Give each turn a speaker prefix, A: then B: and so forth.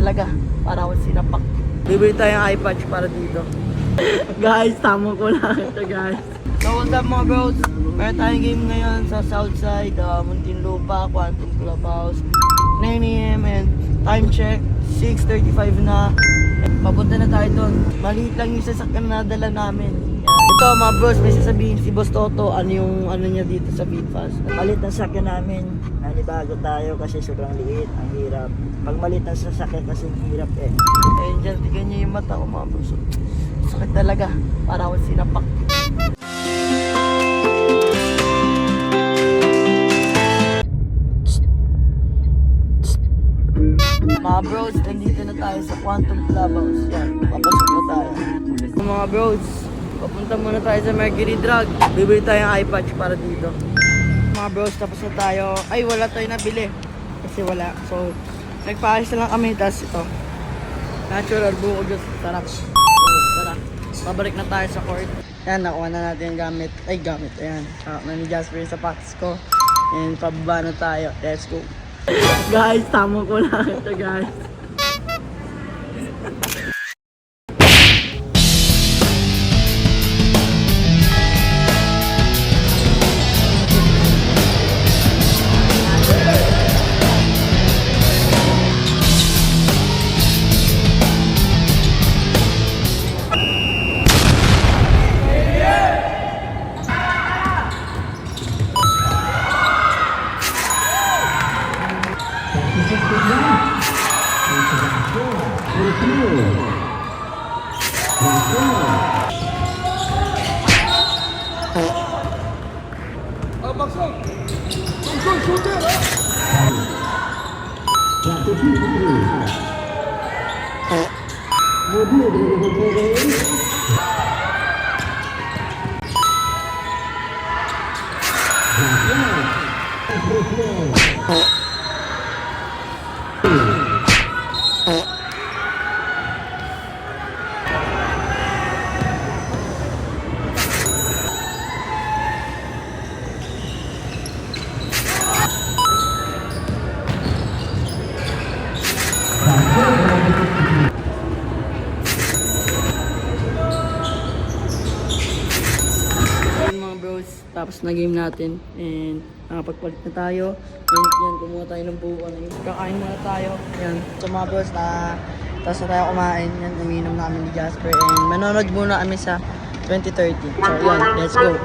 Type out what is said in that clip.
A: talaga. Para ako sinapak. Bibili tayong iPad para dito. Guys, tama ko lang ito guys. So what's up mga bros? Meron tayong game ngayon sa Southside, Muntinlupa, Quantum Clubhouse. 9 AM and time check, 6:35 na. Papunta na tayo doon. Maliit lang yung sasakyan na nadala namin. Ito mga bros, may sasabihin si Boss Toto ano yung ano niya dito sa Beatfast.
B: Malit ang sasakyan namin, nanibago tayo kasi sobrang liit, ang hirap. Pag malit ang sasakyan kasi hirap eh.
A: Ayun dyan, tignan niyo yung mata ko mga bros. Sakit talaga, para ako sinapak. Mga bros, nandito na tayo sa Quantum Clubhouse. Yan, papasok na tayo. Mga bros, papunta muna tayo sa Mercury Drug. Bibili tayong iPad para dito. Mga bros, tapos na tayo. Ay, wala tayo nabili. Kasi wala. So, nagpaayos na lang kami. Tapos ito, natural buko juice. Sarap. So, tara. Pabalik na tayo sa court. Yan, nakuha na natin yung gamit. Ay, gamit. Ayan. Na ni Jasper yung sapatos ko. And pababa na tayo. Let's go. Guys, tama ko lang ito guys. Mga bros, tapos na game natin and nakapagpalit na tayo. And yan, kumuha tayo ng buo na yun. Kakain muna tayo. Yan, so mga bros, tapos na tayo kumain. Yan, umiinom namin ni Jasper and manonood muna kami sa 2030. So yan, let's go.